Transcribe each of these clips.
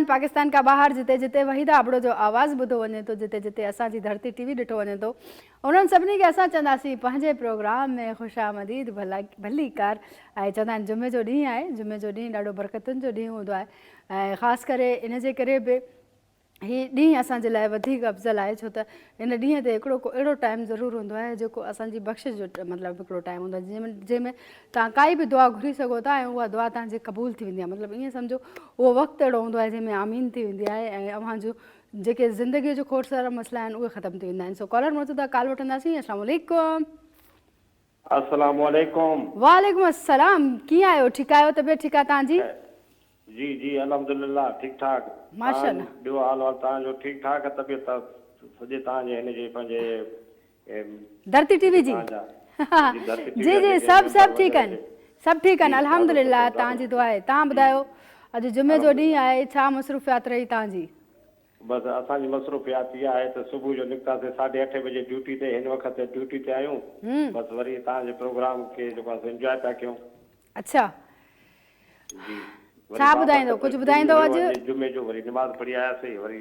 पाकिस्तान का बाहर जिते जिते वहीद आपड़ो जो आवाज़ बुधो वने तो जिते जिते असांजी धरती टीवी ॾिठो वने तो उन्हनि सभिनी खे असां चवंदासीं पंहिंजे प्रोग्राम में ख़ुशामदीद भली कार ऐं चवंदा आहिनि जुमे जो ॾींहुं आहे जुमे जो ॾींहुं ॾाढो बरकतुनि जो ॾींहुं हूंदो आहे ऐं ख़ासि करे इन जे करे बि हीउ ॾींहुं असांजे लाइ वधीक अफ़ज़ल आहे छो त इन ॾींहं ते हिकिड़ो को अहिड़ो टाइम ज़रूरु हूंदो आहे जेको असांजी बख़्शिश जो मतिलबु हिकिड़ो टाइम हूंदो आहे जंहिंमें तव्हां काई बि दुआ घुरी सघो था ऐं उहा दुआ तव्हांजी क़बूल थी वेंदी आहे मतिलबु ईअं सम्झो उहो वक़्तु अहिड़ो हूंदो आहे जंहिंमें आमीन थी वेंदी आहे ऐं अव्हां जो जेके ज़िंदगीअ जो खोड़ सारा मसइला आहिनि उहे ख़तमु थी वेंदा आहिनि सो कॉलर मौजूदु आहे कॉल वठंदासीं अस्सलाम वालेकुम। अस्सलाम वालेकुम। वालेकुम अस्सलाम, कीअं आहियो? ठीकु आहियो? तबियत ठीकु आहे तव्हांजी? जी जी अल्हम्दुलिल्लाह ठीक ठाक माशाअल्लाह। ॿियो हाल तव्हांजो ठीक ठाक आहे? तबियत सॼे तव्हांजे हिन जे पंहिंजे धरती टीवी जी जी जी सभु ठीकु आहिनि, सभु ठीकु आहिनि अल्हम्दुलिल्लाह, तव्हांजी दुआ आहे। तव्हां ॿुधायो अॼु जुमे जो ॾींहुं आहे, छा मसरूफ़ियात रही तव्हांजी? बसि असांजी मसरूफ़ियात इहा आहे त सुबुह जो निकितासीं 8:30 बजे ड्यूटी ते, हिन वक़्त ड्यूटी ते आहियूं, बसि वरी तव्हांजे प्रोग्राम खे जेको आहे इंजॉय पिया कयूं। अच्छा जी छा ॿुधाईंदो, कुझु ॿुधाईंदो? अॼु जुमे जो वरी निमाज़ पढ़ी आयासीं, वरी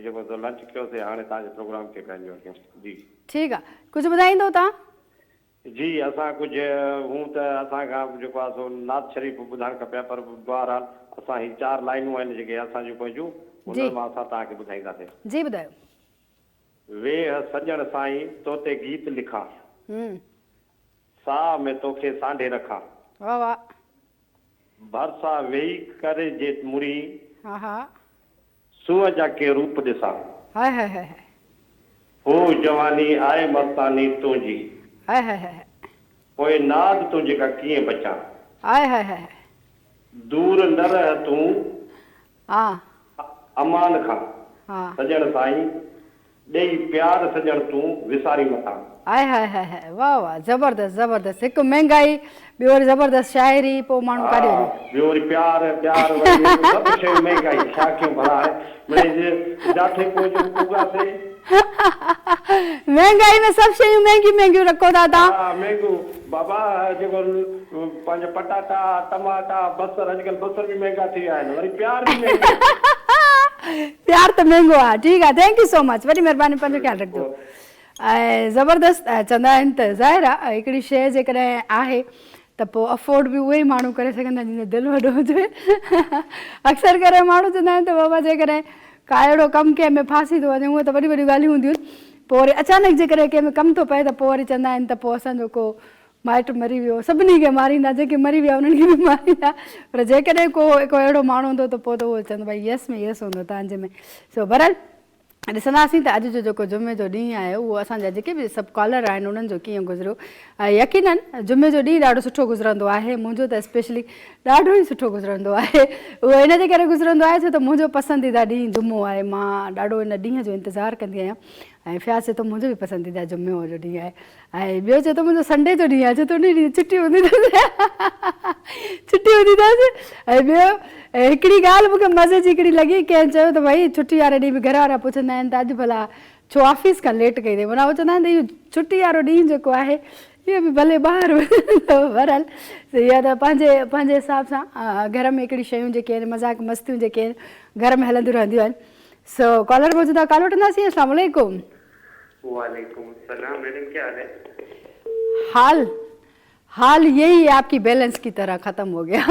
जेको लंच कयोसीं, हाणे तव्हांजे प्रोग्राम खे पिया इंजॉय कयूं। जी ठीकु आहे, कुझु ॿुधाईंदो तव्हां? जी असां कुझु हूं त असांखां जेको आहे सो नात शरीफ़ ॿुधाइणु खपे, पर बहरहाल असां ही 4 लाइनूं आहिनि जेके असांजूं पंहिंजूं उन मां असां तव्हांखे ॿुधाईंदासीं। जी ॿुधायो। वेह सॼण साईं तो ते गीत लिखां, साह में तोखे सांढे रखां, वाह वाह, भरसा वेही करे जे मुड़ी, हा हा, सूअ जा के रूप ॾिसां, हाय हाय हाय, हो जवानी आहे मस्तानी तुंहिंजी, हाय हाय हाय, पोइ नाज़ तुंहिंजे खां कीअं बचां, हाय हाय हाय, दूर न रह तूं हा अमान खां, हा, सॼण साईं ॾेई प्यार सॼण तूं विसारी मथां। हाय हाय हाय हाय, वाह वाह, ज़बरदस्त ज़बरदस्त, हिकु महांगाई ॿियो वरी ज़बरदस्त शाइरी, पोइ माण्हू काॾे वञे। ॿियो वरी प्यार प्यार सभु शयूं महांगाई, छा कयूं भला आहे मिड़े जाथे पहुचूं पुगासीं महंगाई में सभु शयूं महांगियूं महांगियूं रखो था तव्हां। हा महांगियूं बाबा, जेको पंहिंजा पटाटा टमाटा बसर, अॼुकल्ह बसर बि महांगा थी विया आहिनि, वरी प्यार बि महांगो प्यार त महांगो आहे। ठीकु आहे, थैंक यू सो मच, वरी महिरबानी, पंहिंजो ख़्यालु रखिजो। ऐं ज़बरदस्त चवंदा आहिनि त ज़ाहिर आहे हिकिड़ी शइ जेकॾहिं आहे त पोइ अफोर्ड बि उहे ई माण्हू करे सघंदा जंहिंजो दिलि वॾो हुजे। अक्सर करे माण्हू चवंदा आहिनि त बाबा जेकॾहिं का अहिड़ो कमु कंहिं में फासी थो वञे, उहे त वॾियूं वॾियूं ॻाल्हियूं हूंदियूं आहिनि, पोइ वरी अचानक जेकॾहिं कंहिं में कमु थो पए त पोइ वरी चवंदा आहिनि त पोइ असांजो को माइटु मरी वियो, सभिनी खे मारींदा, जेके मरी विया उन्हनि खे बि मारींदा, पर जेकॾहिं को अहिड़ो माण्हू हूंदो त पोइ त उहो चवंदो भई यस में यस हूंदो तव्हांजे में। सो बहरहाल ॾिसंदासीं त अॼु जो जेको जुमे जो ॾींहुं आहे उहो असांजा जेके बि सभु कॉलर आहिनि उन्हनि जो कीअं गुज़रियो। ऐं यकीननि जुमे जो ॾींहुं ॾाढो सुठो गुज़रंदो आहे, मुंहिंजो त स्पेशली ॾाढो ई सुठो गुज़रंदो आहे। उहो इन जे करे गुज़रंदो आहे छो त मुंहिंजो पसंदीदा ॾींहुं जुमो आहे, मां ॾाढो इन ॾींहं जो इंतज़ारु कंदी आहियां। ऐं फियास चए थो मुंहिंजो बि पसंदीदा जुमे जो ॾींहुं आहे, ऐं ॿियो चए थो मुंहिंजो संडे जो ॾींहुं आहे, छो त उन ॾींहुं छुटी हूंदी अथसि छुटी हूंदी अथसि। ऐं ॿियो हिकिड़ी ॻाल्हि मूंखे मज़े जी हिकिड़ी लॻी, कंहिं चयो त भई छुटी वारे ॾींहुं बि घर वारा पुछंदा आहिनि त अॼु भला छो ऑफिस खां लेट कई अथई, माना उहो चवंदा आहिनि त इहो छुटी वारो ॾींहुं जेको आहे इहो बि भले ॿाहिरि बहरहाल इहा त पंहिंजे हिसाब सां घर में हिकिड़ी शयूं जेके आहिनि मज़ाक मस्तियूं जेके आहिनि घर में हलंदियूं रहंदियूं आहिनि। सो कॉलर मौजूदु आहे, कॉल वठंदासीं। अस्सलाम वालेकुम। वालेकुम सलाम मैडम, क्या हाल है? हाल यही आपकी बैलेंस की तरह ख़त्म हो गया।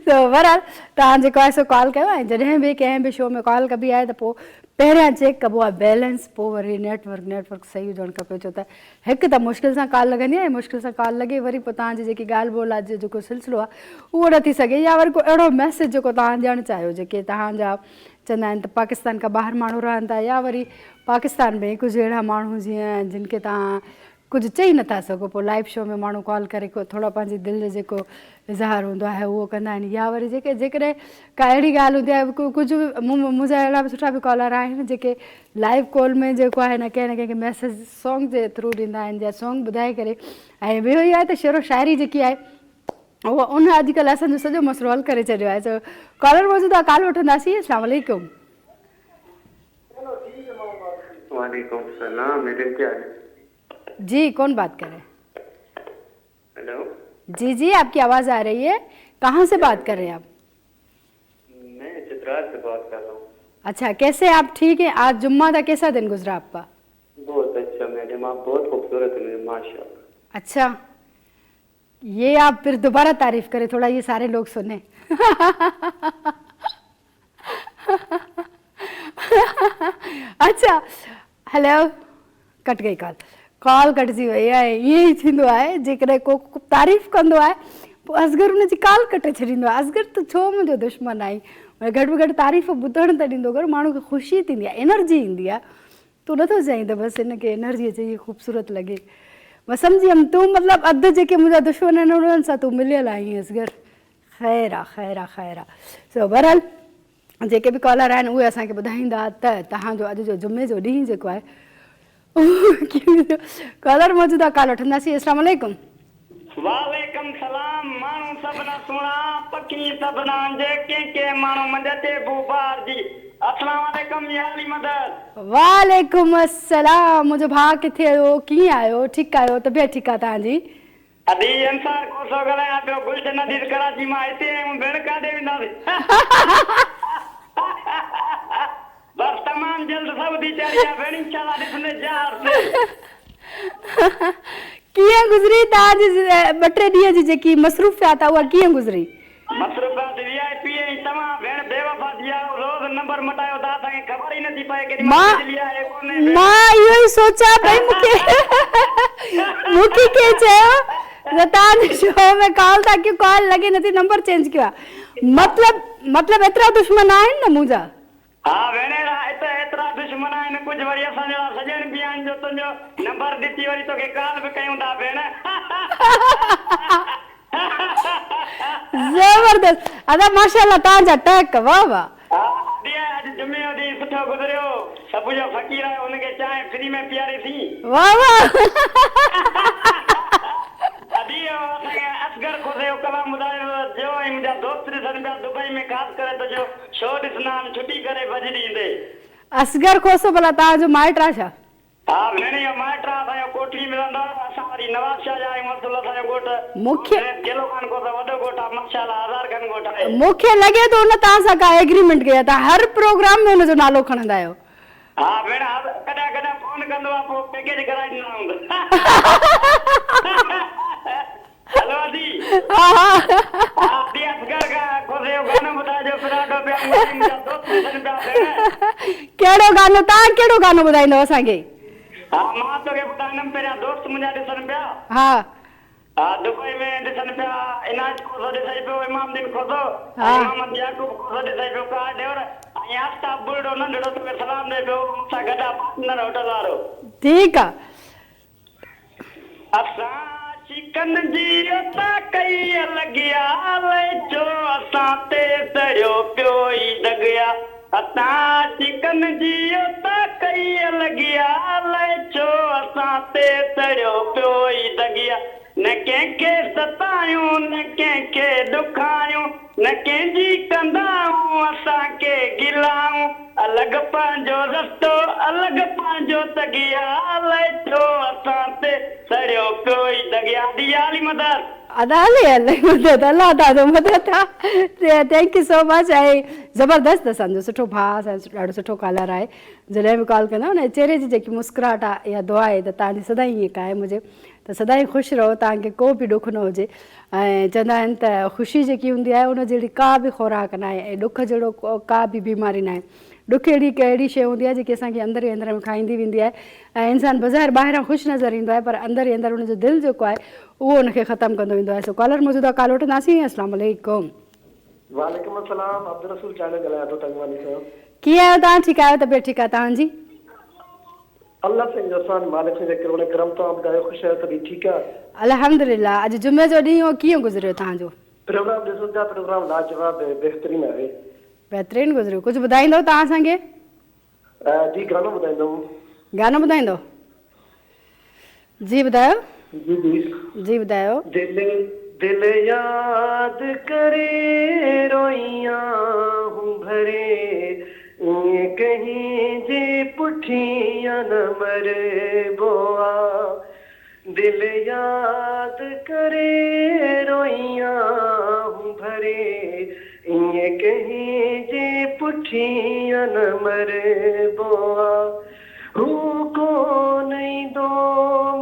तो बहरहाल तव्हां जेको आहे सो कॉल कयो ऐं जॾहिं बि कंहिं बि शो में कॉल कबी आहे त पोइ पहिरियां चेक कबो आहे बैलेंस, पोइ वरी नेटवर्क सही हुजणु खपे, छो त हिकु त मुश्किल सां कॉल लॻंदी आहे, मुश्किल सां कॉल लॻे वरी पोइ तव्हांजी जेकी ॻाल्हि ॿोल आहे जेको सिलसिलो आहे उहो न थी सघे, या वरी को अहिड़ो मैसेज जेको तव्हां ॾियणु चाहियो, जेके तव्हांजा चवंदा आहिनि त पाकिस्तान खां ॿाहिरि माण्हू रहनि था, या वरी पाकिस्तान में कुझु अहिड़ा माण्हू जीअं जिन खे तव्हां कुझु चई नथा सघो, पोइ लाइव शो में माण्हू कॉल करे को थोरो पंहिंजे दिलि जो जेको इज़हार हूंदो आहे उहो कंदा आहिनि, या वरी जेकॾहिं का अहिड़ी ॻाल्हि हूंदी आहे कुझु मुंहिंजा अहिड़ा बि सुठा बि कॉलर आहिनि जेके लाइव कॉल में जेको आहे न कंहिं न कंहिंखे मैसेज सॉन्ग जे थ्रू ॾींदा आहिनि या सॉन्ग ॿुधाए करे। ऐं ॿियो ई आहे त शेरो शाइरी जेकी आहे उहा उन अॼुकल्ह असांजो सॼो मसइलो हल करे छॾियो आहे। सो कॉलर मौजूदु आहे, कॉल वठंदासीं। अस्सलाम वालेकुम। वालेकुम सलाम मेरे प्यारे। जी, कौन बात कर रहे हैं? हेलो, जी जी, आपकी आवाज़ आ रही है। कहाँ से बात कर रहे हैं आप? मैं चित्राल से बात कर रहा हूँ। अच्छा, कैसे आप? ठीक है। आज जुम्मा था, कैसा दिन गुजरा आपका? बहुत अच्छा मैडम, आप बहुत खूबसूरत हैं मैडम, माशाल्लाह। अच्छा, ये आप फिर दोबारा तारीफ करें थोड़ा, ये सारे लोग सुने। अच्छा, हेलो, कट गई कॉल। कॉल कटजी वई आहे। ईअं ई थींदो आहे, जेकॾहिं को तारीफ़ कंदो आहे पोइ असगर हुनजी कॉल कटे छॾींदो आहे। असगर त छो मुंहिंजो दुश्मन आई, घटि में घटि तारीफ़ ॿुधण त ॾींदो कर, माण्हू खे ख़ुशी थींदी आहे, एनर्जी ईंदी आहे। तूं नथो चईं त बसि हिनखे एनर्जी अचे, हीअ ख़ूबसूरत लॻे। मां सम्झी वियमि, तूं मतिलबु अधु जेके मुंहिंजा दुश्मन आहिनि उन्हनि सां तूं मिलियल आहीं असगर। ख़ैर आहे, ख़ैर आहे, ख़ैर आहे। सो बहरहाल जेके बि कॉलर आहिनि उहे असांखे ॿुधाईंदा त तव्हांजो अॼु जो जुमे जो ॾींहुं जेको आहे कॉलर मौजूदु आहे, कॉल वठंदासीं। अस्सलाम वालेकुम। वालेकुम सलाम। माण्हू सभना सुणा, पखी सभना जेके के माण्हू मदद बुबार जी। अस्सलाम वालेकुम या अली मदद। वालेकुम अस्सलाम। मुंहिंजो भाउ किथे आहियो, कीअं आहियो? ठीकु आहियो? तबियत ठीकु आहे तव्हांजी? अभी अंसार को सो ॻाल्हायां पियो, गुलशन अदीर कराची मां। हिते आहियूं, भेण काॾे वेंदासीं? बस तमाम जल्द सऊदी चढ़ी आहे भेण, इंशाल्लाह ॾिसंदे जहाज़ से। कीअं गुज़री तव्हांजी 2-3 ॾींहं जी जेकी मसरूफ़ियात आहे उहा कीअं गुज़री? मसरूफ़ात VIP ऐं तव्हां भेण बेवफ़ा थी आहियो, रोज़ नंबर मटायो था, असांखे ख़बर ई नथी पए केॾी महिल बिजली आहे कोन्हे भेण। मां इहो ई सोचां पई, मूंखे कंहिं चयो त तव्हांजे शो में कॉल था कयो, कॉल लॻे नथी, नंबर चेंज कयो आहे। मतलब एतिरा दुश्मन आहिनि न मुंहिंजा? हा भेण, एतिरा दुश्मन आहिनि, कुझु वरी असांजा सॼण बि आहिनि जो तुंहिंजो नंबर ॾिसी वरी तोखे कॉल बि कयूं था भेण। ज़बरदस्त। अदा माशाल्लाह, तव्हांजा टैक, वाह वाह। अॼु जुमे जो ॾींहुं सुठो गुज़रियो, सभु जो फ़क़ीर आहे, हुनखे चांहि फ्री में पीआरे थी। वाह वाह। असांखे असगर खोसे जो कलाम ॿुधायो जो, ऐं मुंहिंजा दोस्त ॾिसनि पिया दुबई में, ख़ासि करे तुंहिंजो शो ॾिसंदा आहिनि, छुटी करे बजरी ईंदे। असगर खोसो भला तव्हांजो माइट आहे छा? हा भेण, इहो माइट आहे असांजो, कोठड़ी में रहंदो आहे। असां वरी नवाब शाह जा आहियूं, अब्दुल असांजो ॻोठु। मूंखे गेलो खान को त वॾो ॻोठु आहे, माशाल्लाह, हज़ार खन ॻोठु आहे। मूंखे लॻे थो हुन तव्हां सां का एग्रीमेंट कया, तव्हां हर प्रोग्राम में हुनजो नालो खणंदा आहियो। हा भेण, कॾहिं कॾहिं फोन कंदो आहे, पोइ पैकेज कराए ॾींदा आहियूं। हेलो आदि। हा हा। आदि असगर का खोसे जो गानो ॿुधाइजो, फिराडो पिया, मुंहिंजा दोस्त ॾिसनि पिया भेण। कहिड़ो गानो? तव्हां कहिड़ो गानो ॿुधाईंदव असांखे? हा, मां तोखे ॿुधाईंदुमि, पहिरियां दोस्त मुंहिंजा ॾिसनि पिया। हा हा, दुबई में ॾिसनि पिया, इनाज खोसो ॾिसई पियो, इमामुद्दीन खोसो, हा। मोहम्मद याकूब खोसो ॾिसई पियो, का ॾेवर, ऐं आफ्ताब बुलडो नंढड़ो तोखे सलाम ॾे पियो, मूंसां गॾु आहे पार्टनर होटल वारो। ठीकु आहे। असां चिकन जी असां कई लॻिया, जो असां ते सड़ियो पियो ई दॻिया। असां चिकन जी असां कई लॻिया, जो असां ते सड़ियो पियो ई दॻिया। न कंहिंखे सतायूं, न कंहिंखे ॾुखायूं, न कंहिंजी कंदाऊं असांखे गिलाऊं। अलॻि पंहिंजो रस्तो, अलॻि पंहिंजो तगिया, जो असां ते सड़ियो पियो ई दॻिया। दियाली मदद। अल्लाह तव्हांजो मदद आहे। Thank you so much. ऐं ज़बरदस्त, असांजो सुठो भाउ, असांजो ॾाढो सुठो कॉलर आहे। जॾहिं बि कॉल कंदा हुन चेहरे जी जेकी मुस्कुराहट आहे, इहा दुआ आहे त तव्हांजी सदाईं ईअं काइमु हुजे, त सदाईं ख़ुशि रहो, तव्हांखे को बि ॾुख न हुजे। ऐं चवंदा आहिनि त ख़ुशी जेकी हूंदी आहे उन जहिड़ी का बि ख़ुराक न आहे, ऐं ॾुख जहिड़ो का बि बीमारी न आहे। ॾुख अहिड़ी शइ हूंदी आहे जेकी असांखे अंदरि ई अंदरि में खाईंदी वेंदी आहे, ऐं इंसानु बाज़ारि ॿाहिरां ख़ुशि नज़र ईंदो आहे, पर अंदरि ई अंदरि हुनजो दिलि जेको आहे उहो हुनखे ख़तमु कंदो वेंदो आहे। सो कॉलर मौजूदु आहे, कॉल वठंदासीं। अस्सलाम वालेकुम। वालेकुम अस्सलाम, अब्दुल रसूल चाले ॻाल्हायां थो तंगवानी सां। कीअं आहियो तव्हां? ठीकु आहियो? तबियत ठीकु आहे तव्हांजी? अल्लाह से इंसान मालिक से करोड़ करम तो ॿुधायो, ख़ुशि आहियो? तबी ठीकु आहे? अल्हम्दुलिल्लाह। अॼु जुमे जो ॾींहुं कीअं गुज़रियो तव्हांजो? प्रोग्राम ॾिसो था, प्रोग्राम लाजवाब बेहतरीन आहे। बहितरीनु गुज़रियो। कुझु ॿुधाईंदव तव्हां असांखे? जी गानो ॿुधाईंदुमि। गानो ॿुधाईंदव? जी ॿुधायो। जी जी जी ॿुधायो। दिल दिल याद करे रोइयां हूं भरे, ये कहीं जे पुठिया न मरे बोआ दिल याद करे रोइया हूँ भरे ये कहीं जे पुठिया न मरे बोआ हूँ को नहीं दो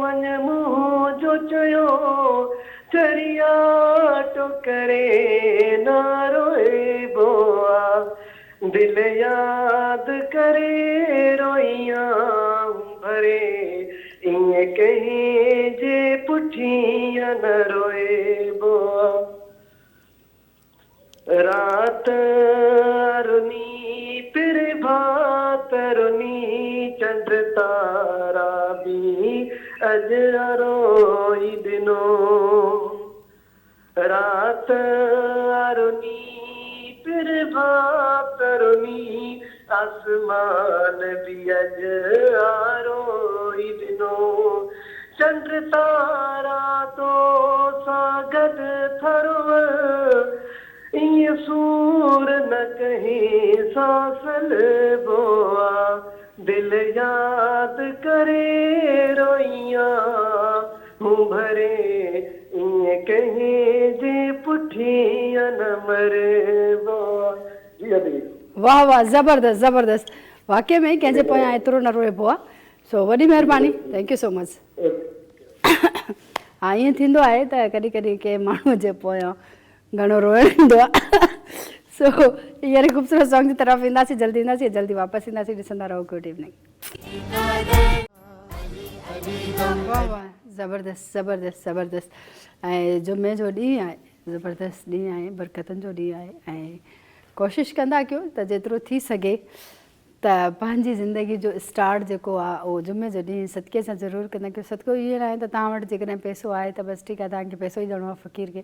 मन मुँह जो चयो चरिया तो करे ना रोए बोआ दिल याद करे रोइया भरे ये कहीं जे पुठिया न रोए बोआ रात अरुनी फिर भात अरुनी चंद्र तारा भी अज रोई दिनों रात अरुनी फिर भात अरुनी आसमान भी अज रोई दिनों चंद्र तारा तो सागद थरव ये सूर न कहीं सासल बोआ दिल याद करे रोइया हूँ भरे ये कहीं जे पुठिया न मरे बोआ जी अभी वाह वाह ज़बरदस्त ज़बरदस्त वाकई में कंहिंजे पोयां एतिरो न रोइबो आहे सो वॾी महिरबानी थैंक यू सो मच हा ईअं थींदो आहे त कॾहिं कॾहिं कंहिं माण्हूअ जे पोयां घणो रोइणु ईंदो आहे सो हींअर ख़ूबसूरत सॉन्ग जी तरफ़ ईंदासीं जल्दी वापसि ईंदासीं ॾिसंदा रहो गुड इवनिंग वाह वाह ज़बरदस्त ज़बरदस्त ज़बरदस्त ऐं जुमे जो ॾींहुं आहे ज़बरदस्त ॾींहुं आहे बरकतनि जो ॾींहुं आहे ऐं कोशिशि कंदा कयो त जेतिरो थी सघे त पंहिंजी ज़िंदगी जो स्टार्ट जेको आहे उहो जुमे जो ॾींहुं सदके सां ज़रूरु कंदा कयो सदको ईअं न आहे त तव्हां वटि जेकॾहिं पैसो आहे त बसि ठीकु आहे तव्हांखे पैसो ई ॾियणो आहे फ़क़ीर खे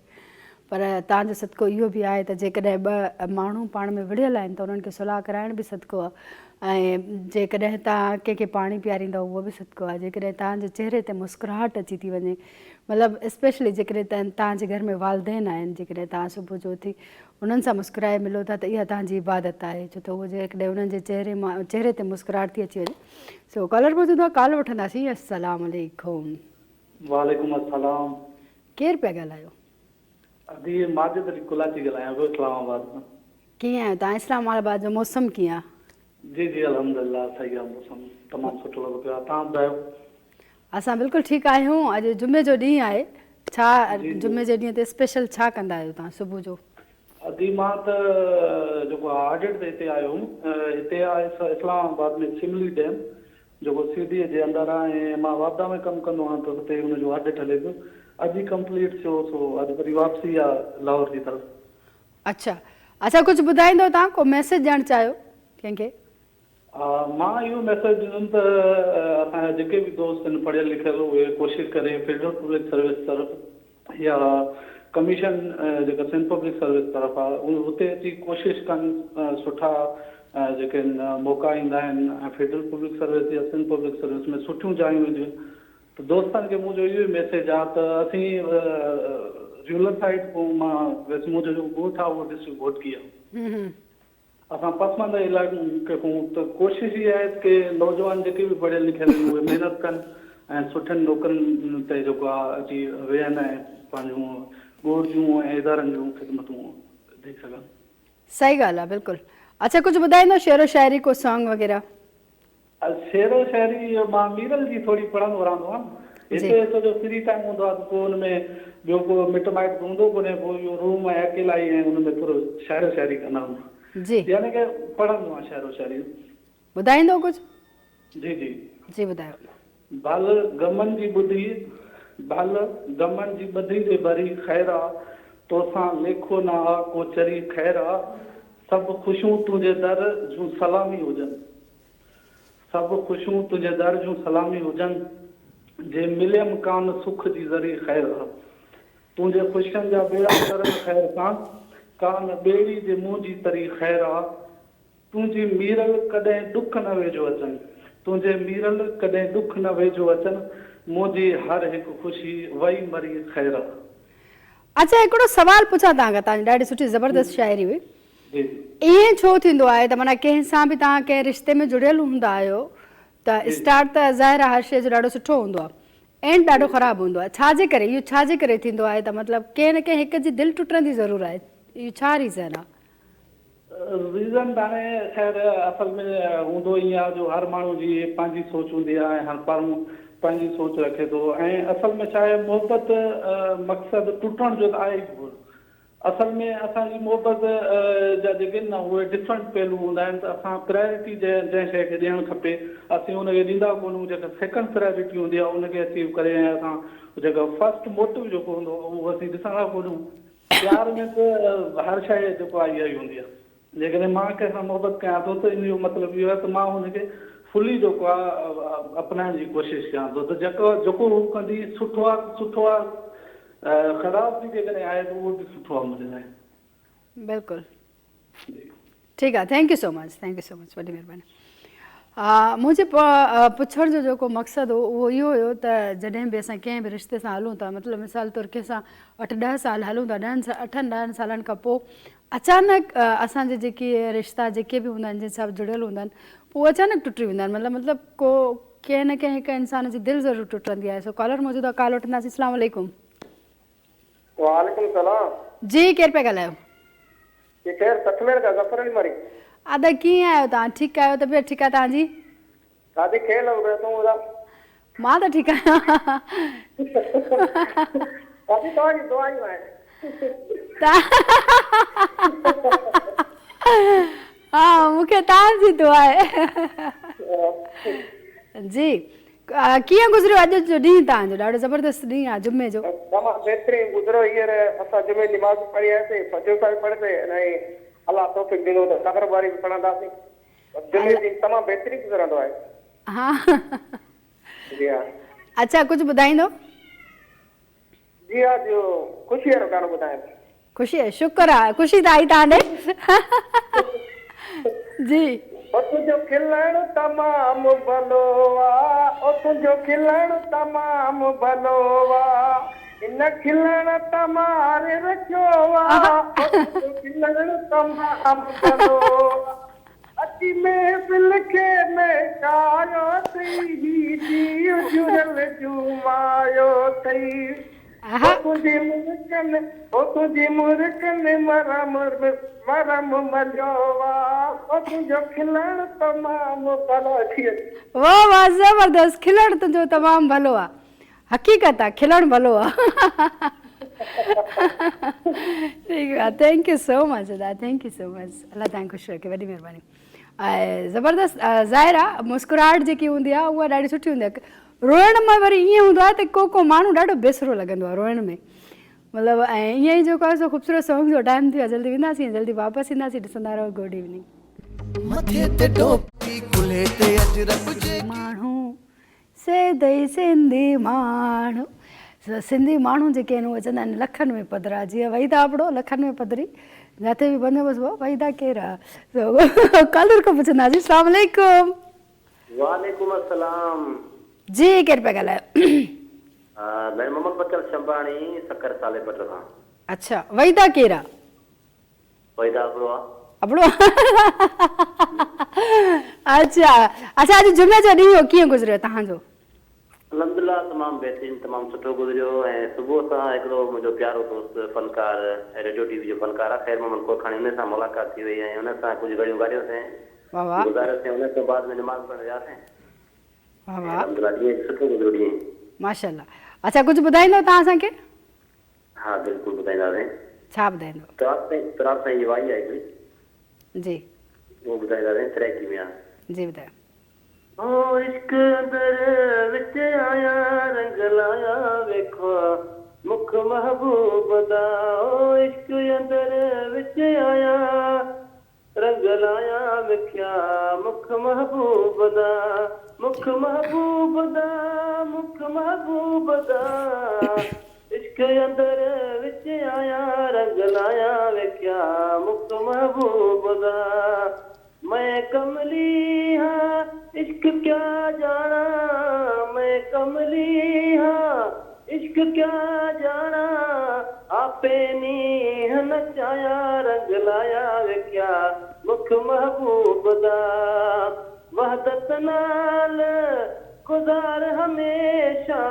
पर तव्हांजो सदको इहो बि आहे त जेकॾहिं ॿ माण्हू पाण में विढ़ियल आहिनि त उन्हनि खे सुलह कराइण बि सदको आहे ऐं जेकॾहिं तव्हां कंहिंखे पाणी पीआरींदव उहो बि सदको आहे जेकॾहिं तव्हांजे चहिरे ते मुस्कुराहट अची थी वञे मतिलबु स्पेशली जेकॾहिं तव्हांजे घर में वालदेन आहिनि जेकॾहिं तव्हां सुबुह जो उथी उन्हनि सां मुस्कुराए मिलो था त इहा तव्हांजी इबादत आहे छो त उहो जेकॾहिं उन्हनि जे चहिरे ते मुस्कुराहट थी अची वञे सो कॉलर मौजूदु आहे कॉल वठंदासीं अस्सलाम वालेकुम वालेकुम अस्सलाम केरु पिया ॻाल्हायो अभी माजिद अली कुलाची ॻाल्हायां पियो इस्लामाबाद मां कीअं आहियो तव्हां इस्लामाबाद जो मौसम कीअं आहे जी जी अल्हम्दुलिल्लाह सही आहे मौसम तमामु सुठो लॻो पियो आहे तव्हां ॿुधायो असां बिल्कुलु ठीकु आहियूं अॼु जुमे जो ॾींहुं आहे छा जुमे जे ॾींहं ते स्पेशल छा कंदा आहियो तव्हां सुबुह जो अदी मां त जेको ऑडिट ते हिते आयो हुउमि हिते आहे इस्लामाबाद में सिमली डैम जेको सीडीअ जे अंदरि आहे ऐं मां वापदा में कमु कंदो आहियां त हुते हुनजो ऑडिट हले पियो अॼु ई कंप्लीट थियो सो अॼु वरी वापसी आहे लाहौर जी तरफ़ अच्छा अच्छा कुझु ॿुधाईंदो तव्हां को मैसेज ॾियणु चाहियो कंहिंखे मां इहो मैसेज ॾिंदुमि त असांजा जेके बि दोस्त आहिनि पढ़ियल लिखियल उहे कोशिशि करे फेडरल पब्लिक सर्विस तरफ़ या कमीशन जेका सिंध पब्लिक सर्विस तरफ़ आहे उहे हुते अची कोशिशि कनि सुठा जेके मौक़ा ईंदा आहिनि ऐं फेडरल पब्लिक सर्विस या सिंध पब्लिक सर्विस में सुठियूं जायूं हुजनि त दोस्तनि खे मुंहिंजो इहो ई मैसेज आहे त असीं रूरल साइड पोइ मां वैसे मुंहिंजो जेको ॻोठ आहे उहो डिस्ट्रिक्ट घोटकी आहे असां पसमंद इलाइक़े खां त कोशिशि इहा आहे की नौजवान जेके बि पढ़ियल लिखियल आहिनि उहे महिनत कनि ऐं सुठनि नौकरियुनि ते जेको आहे अची वेहनि ऐं पंहिंजूं ॻोठ जूं ऐं इदारनि जूं ख़िदमतूं ॾेई सघनि सही ॻाल्हि आहे बिल्कुलु अच्छा कुझु ॿुधाईंदो शेरो शाइरी को सॉन्ग वग़ैरह शेरो शाइरी मां मीरल जी थोरी पढ़ंदो रहंदो आहियां हिते सॼो फ्री टाइम हूंदो आहे त पोइ हुन में ॿियो को मिट माइट हूंदो कोन्हे पोइ इहो रूम आहे अकेला ई ऐं हुन में थोरो शाइरो शाइरी कंदा आहियूं जी यानी कि पढ़ंदो आहियां शाइरो शाइरी ॿुधाईंदो कुझु जी जी जी ॿुधायो भल गमन जी ॿुधी भल गमन जी ॿुधी जे भरी ख़ैर आहे तोसां लेखो न आ को चरी ख़ैर आहे सभु ख़ुशियूं तुंहिंजे दर जूं सलामी हुजनि सभु ख़ुशियूं तुंहिंजे दर जूं सलामी हुजनि जे मिलियमि कान सुख जी ज़री ख़ैर आहे तुंहिंजे ख़ुशियुनि जा बेड़ा करनि ख़ैर कान ॿेड़ी जे मुंहं जी तरी ख़ैर आहे तुंहिंजी मीरल कॾहिं ॾुख न वेझो अचनि तुंहिंजे मीरल कॾहिं ॾुख न वेझो अचनि मुंहिंजी हर हिकु ख़ुशी वई मरी ख़ैर आहे अच्छा हिकिड़ो सवाल पुछां तव्हांखां तव्हांजी ॾाढी सुठी ज़बरदस्त शाइरी हुई जी ईअं छो थींदो आहे त माना कंहिं सां बि तव्हां कंहिं रिश्ते में जुड़ियल हूंदा आहियो त स्टार्ट त ज़ाहिर आहे हर शइ जो ॾाढो सुठो हूंदो आहे, एंड ॾाढो ख़राबु हूंदो आहे। छाजे करे इहो छाजे करे थींदो आहे? त मतिलबु कंहिं न कंहिं हिक जी दिलि टुटण जी ज़रूरत आहे, इहो छा रीज़न आहे? रीज़न हाणे ख़ैर असल में हूंदो ईअं आहे जो हर माण्हू जी पंहिंजी सोच हूंदी आहे, हर माण्हू पंहिंजी सोच रखे थो। ऐं असल में छा आहे, मोहबत मक़सदु टुटण जो त आहे ई कोन। असल में असांजी मोहबत जा जेके आहिनि न उहे डिफरेंट पहलू हूंदा आहिनि। त असां प्रायोरिटी जंहिं शइ खे ॾियणु खपे असीं हुनखे ॾींदा कोन्हूं। जेका सेकंड प्रायोरिटी हूंदी आहे उनखे अचीव करे ऐं असां जेका फर्स्ट मोटिव जेको हूंदो आहे उहो असीं ॾिसंदा कोन्हूं। प्यार में त हर शइ जेको आहे इहा ई हूंदी आहे। जेकॾहिं मां कंहिंसां मोहबत कयां थो त इन जो मतिलबु इहो आहे त मां हुनखे फुली जेको आहे अपनाइण जी कोशिशि कयां थो। त जेको हू कंदी सुठो आहे ख़राब बि जेकॾहिं आहे त उहो बि सुठो आहे मुंहिंजे लाइ। बिल्कुलु ठीकु आहे, थैंक यू सो मच, वॾी महिरबानी। मुंहिंजे पुछण जो जेको मक़सदु हो उहो इहो हुयो त जॾहिं बि असां कंहिं बि रिश्ते सां हलूं था, मतिलबु मिसाल तौरु कंहिंसां 8-10 साल हलूं था, 8-10 सालनि खां पोइ अचानक असांजे जेके रिश्ता जेके बि हूंदा आहिनि जंहिंसां बि जुड़ियल हूंदा आहिनि उहे अचानक टुटी वेंदा आहिनि। मतिलबु को कंहिं न कंहिं हिकु इंसान जी दिलि ज़रूरु टुटंदी आहे। सो कॉलर मौजूदु आहे, कॉल वठंदासीं। अस्सलाम वालेकुम। वालेकुम सलाम। जी केरु पिया ॻाल्हायो? ये खैर सतमेर का जफर अली मारी। आदा कीअं आहियो तव्हां? ठीकु आहियो? तबियत ठीकु आहे तव्हांजी? शादी खेल हो गया तुम उधर। मां त ठीकु आहियां। शादी तो आई दुआई में। हा मूंखे तव्हांजी दुआ आहे। जी कीअं गुज़रियो अॼु जो ॾींहुं तव्हांजो? ॾाढो ज़बरदस्त ॾींहुं आहे जुमे जो। तमाम बेहतरीन गुजरो। हींअर असां जुमे नमाज़ पढ़ी आयासीं, फजर सां पढ़ते ऐं अल्लाह तौफीक ॾिनो त क़दर वारी बि पढ़ंदासीं। जुमे ॾींहुं तमामु बेहतरीन गुज़रंदो आहे। हा जी हा। अच्छा कुझु ॿुधाईंदो? जी हा, जो ख़ुशी वारो गानो ॿुधायां। ख़ुशी आहे, शुक्र आहे, ख़ुशी त आई तव्हां ॾे। जी तुंहिंजो खिलण तमामु भलो आहे, तुंहिंजो खिलण तमामु भलो आहे, इन खिलण तमारे रखियो आहे, तुंहिंजो खिलण तमामु भलो आहे, अची महफ़िल खे महकायो अथई, जीउ जुड़ल जुमायो अथई, तुंहिंजी मुर्कनि मरम मलियो आहे, तुंहिंजो खिलण तमामु भलो थी। वाह वाह ज़बरदस्त। खिलण तुंहिंजो तमामु भलो आहे, हक़ीक़त आहे खिलण भलो आहे। ठीकु आहे, थैंक यू सो मच दादा, थैंक यू सो मच। अल्लाह तव्हांखे ख़ुशि रखे, वॾी महिरबानी। ऐं ज़बरदस्त ज़ाहिर आहे मुस्कुराहट जेकी हूंदी आहे उहा ॾाढी सुठी हूंदी आहे। रोइण में वरी ईअं हूंदो आहे त को माण्हू ॾाढो बेसरो लॻंदो आहे रोइण में, मतिलबु। ऐं ईअं ई जेको आहे सो ख़ूबसूरत सॉन्ग जो टाइम थी वियो आहे, जल्दी वेंदासीं, जल्दी वापसि ईंदासीं। ॾिसंदा रहो गुड इवनिंग। माण्हू सेदई सिंधी माण्हू, सिंधी माण्हू जेके आहिनि उहे चवंदा आहिनि लखनि में पधरा। जीअं वहीदा आपड़ो लखनि में पधरी, जिते बि बंदोबस्तु हो वहीदा केरु आहे? कलर खां पुछंदासीं। अस्सलाम वालेकुम। वालेकुम अस्सलाम। जी केरु पिया ॻाल्हायो? मैं मोहम्मद बचल शंबाणी सकर साले पट खां। अच्छा वहीदा केरु आहे? वहीदा आपड़ो आहे। आपड़ो अच्छा अच्छा। अॼु जुमे जो ॾींहुं कीअं गुज़रियो तव्हांजो? अल्हम्दुलिल्लाह तमामु बहितरीन, तमामु सुठो गुज़रियो। ऐं सुबुह सां हिकिड़ो मुंहिंजो प्यारो दोस्त फनकार रेडियो टीवी जो फनकार आहे ख़ैर मोहम्मद कोखाणी, हुन सां मुलाक़ात थी वई ऐं हुन सां कुझु घड़ियूं ॻाल्हायोसीं, गुज़ारियोसीं। हुन खां बाद में नमाज़ पढ़ण वियासीं। अल्हम्दुलिल्लाह ॾींहुं सुठो गुज़रियो ॾींहुं। माशाअल्लाह। अच्छा कुझु ॿुधाईंदो तव्हां असांखे? हा बिल्कुलु ॿुधाईंदासीं। छा ॿुधाईंदो? तराब साईं जी वाई आहे हिकिड़ी, जी वो ॿुधाईंदासीं। सराइकी में आहे। जी ॿुधायो। ओ इश्क अंदर विच आया रंग लाया वेखो मुख महबूब दा, ओ इश्क अंदर विच आया रंग लाया वेख्या मुख महबूब दा, मुख महबूब दा, मुख महबूब दा, इश्क अंदर विच आया रंग लाया वेख्या मुख महबूब दा, मैं कमली हाँ इश्क क्या जाना, मैं कमली हाँ इश्क क्या जाना, आपे नीह नचाया रंग लाया वेख्या मुख महबूब दा वहदत नाल गुजार हमेशा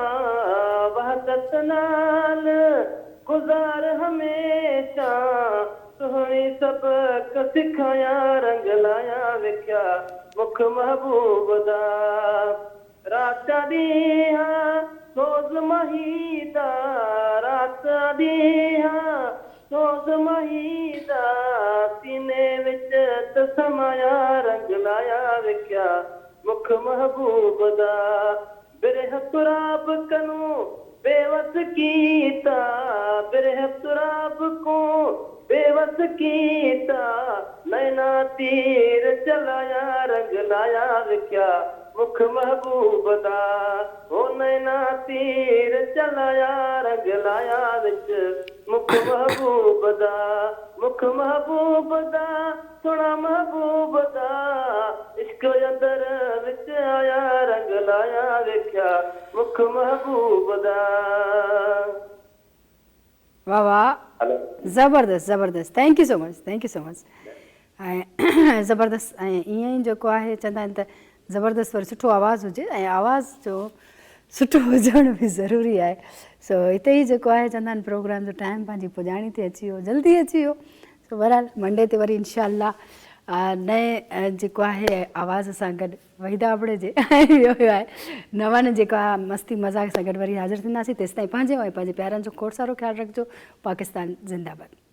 वहदत नाल गुजार हमेशा सोहनी सबक सिखाया रंग लाया वेख्या मुख महबूब दा रात दिया सोज महीदा रात दिया सोज महीदा सीने विच तसमाया रंग लाया वेख्या मुख महबूब दा बिरह तुराब कनू बेवस कीता बिरह तुराब को बेवस कीता नैना तीर चलाया रंग लाया वेख्या मुख महबूब दा ओ नैना तीर चलाया रंग लाया विच मुख महबूब दा मुख महबूब दा सोना महबूब दा इश्क अंदर विच आया रंग लाया वेख्या मुख महबूब दा वाह वाह ज़बरदस्त ज़बरदस्त थैंक यू सो मच ऐं ज़बरदस्त ऐं ईअं ई जेको आहे चवंदा आहिनि त ज़बरदस्त वरी सुठो आवाज़ु हुजे ऐं आवाज़ जो सुठो हुजण बि ज़रूरी आहे सो हिते ई जेको आहे चवंदा आहिनि प्रोग्राम जो टाइम पंहिंजी पुॼाणी ते अची वियो जल्दी अची वियो सो बहरहाल मंडे ते वरी इनशाला नए जेको आहे आवाज़ सां गॾु वहीदा आबड़े जे ऐं ॿियो आहे नवां जेको आहे मस्ती मज़ाक सां गॾु वरी हाज़िर थींदासीं तेसिताईं पंहिंजो ऐं पंहिंजे प्यारनि जो खोड़ सारो ख़्यालु रखिजो पाकिस्तान ज़िंदाबाद।